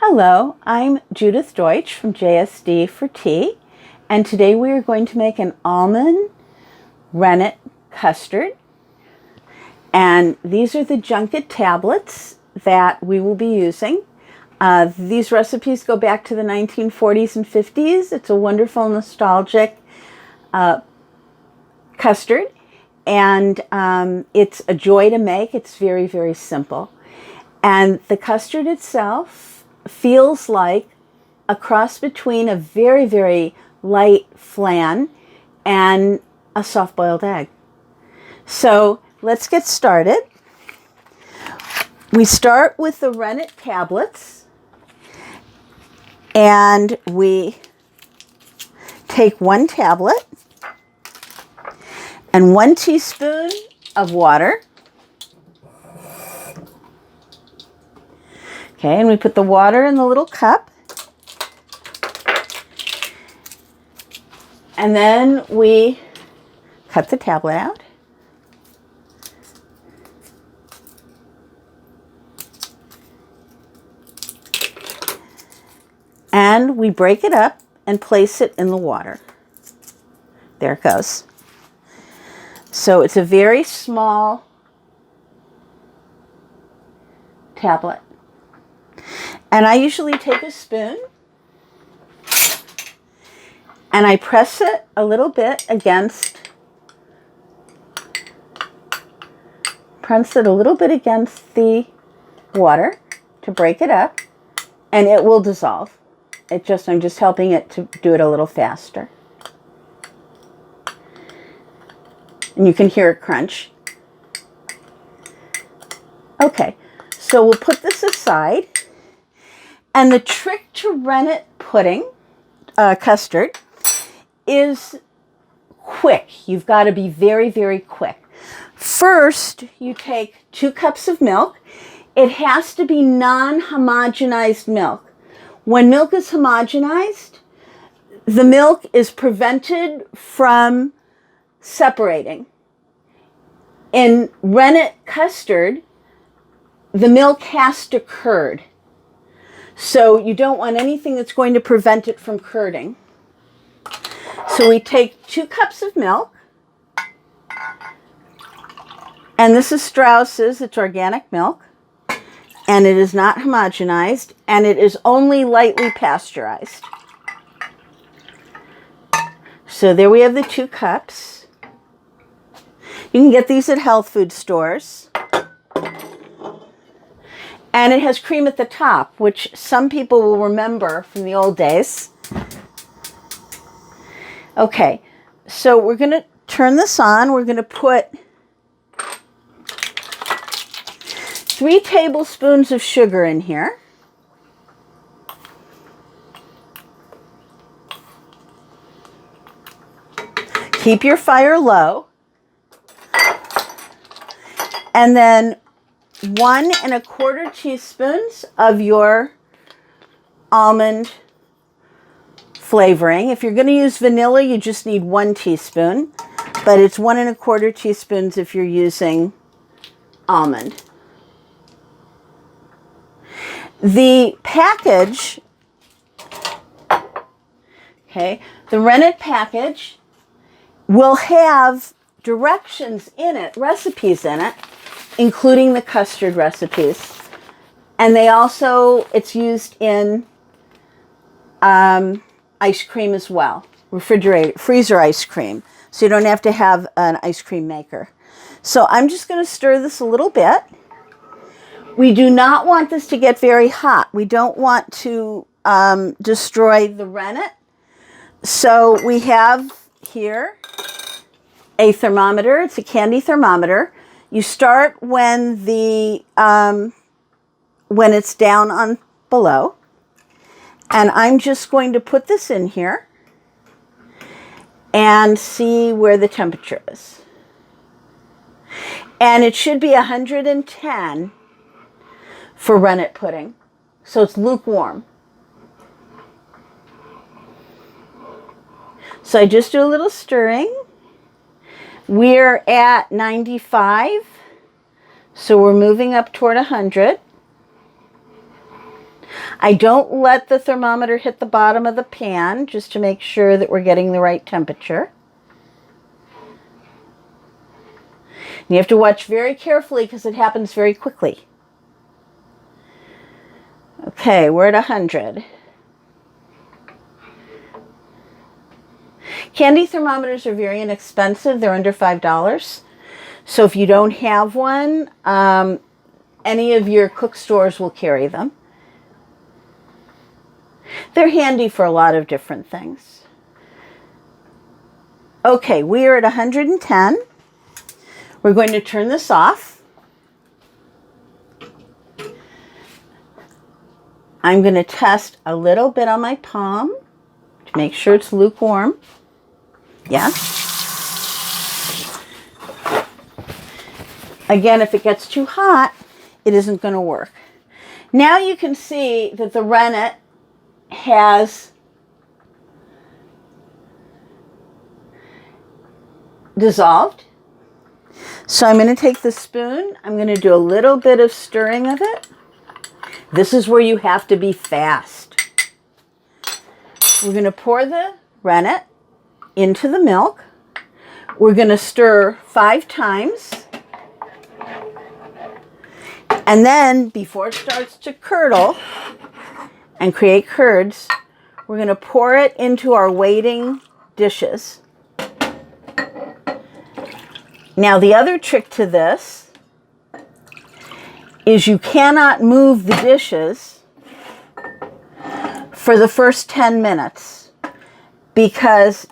Hello, I'm Judith Deutsch from JSD for Tea, and today we are going to make an almond rennet custard. And these are the junket tablets that we will be using. These recipes go back to the 1940s and 50s. It's a wonderful, nostalgic custard, and it's a joy to make. It's very, very simple. And the custard itself feels like a cross between a very, very light flan and a soft-boiled egg. So let's get started. We start with the rennet tablets, and we take 1 tablet and 1 teaspoon of water. Okay, and we put the water in the little cup. And then we cut the tablet out. And we break it up and place it in the water. There it goes. So it's a very small tablet. And I usually take a spoon and I press it a little bit against the water to break it up, and it will dissolve. I'm just helping it to do it a little faster. And you can hear it crunch. Okay, so we'll put this aside. And the trick to rennet pudding, custard, is quick. You've got to be very, very quick. First, you take 2 cups of milk. It has to be non-homogenized milk. When milk is homogenized, the milk is prevented from separating. In rennet custard, the milk has to curd. So you don't want anything that's going to prevent it from curding. So we take 2 cups of milk. And this is Strauss's, it's organic milk. And it is not homogenized, and it is only lightly pasteurized. So there we have the 2 cups. You can get these at health food stores. And it has cream at the top, which some people will remember from the old days. Okay, so we're going to turn this on. We're going to put 3 tablespoons of sugar in here. Keep your fire low. And then 1 1/4 teaspoons of your almond flavoring. If you're going to use vanilla, you just need 1 teaspoon, but it's 1 1/4 teaspoons if you're using almond. The package, okay, the rennet package will have directions in it, recipes in it, including the custard recipes. And they also, it's used in ice cream as well, freezer ice cream. So you don't have to have an ice cream maker. So I'm just going to stir this a little bit. We do not want this to get very hot. We don't want to destroy the rennet. So we have here a thermometer. It's a candy thermometer. You start when it's down on below. And I'm just going to put this in here and see where the temperature is. And it should be 110 for rennet pudding. So it's lukewarm. So I just do a little stirring. We're at 95, so we're moving up toward 100. I don't let the thermometer hit the bottom of the pan just to make sure that we're getting the right temperature. And you have to watch very carefully because it happens very quickly. Okay, we're at 100. Candy thermometers are very inexpensive. They're under $5. So if you don't have one, any of your cook stores will carry them. They're handy for a lot of different things. Okay, we are at 110. We're going to turn this off. I'm going to test a little bit on my palm to make sure it's lukewarm. Yeah. Again, if it gets too hot, it isn't going to work. Now you can see that the rennet has dissolved. So I'm going to take the spoon. I'm going to do a little bit of stirring of it. This is where you have to be fast. We're going to pour the rennet into the milk. We're going to stir 5 times. And then, before it starts to curdle and create curds, we're going to pour it into our waiting dishes. Now, the other trick to this is you cannot move the dishes for the first 10 minutes because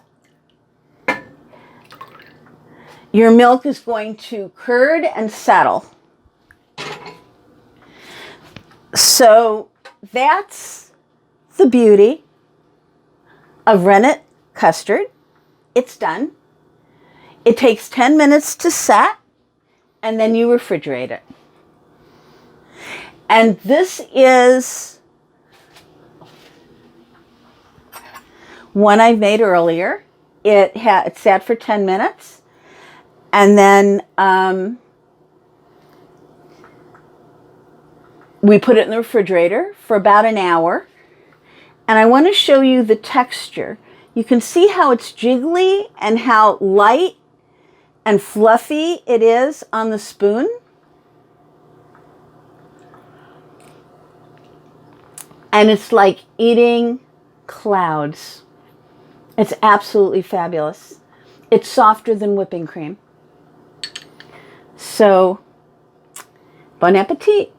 your milk is going to curd and settle. So that's the beauty of rennet custard. It's done. It takes 10 minutes to set, and then you refrigerate it. And this is one I made earlier. It sat for 10 minutes, and then we put it in the refrigerator for about an hour. And I want to show you the texture. You can see how it's jiggly and how light and fluffy it is on the spoon. And it's like eating clouds. It's absolutely fabulous. It's softer than whipping cream. So, bon appetit.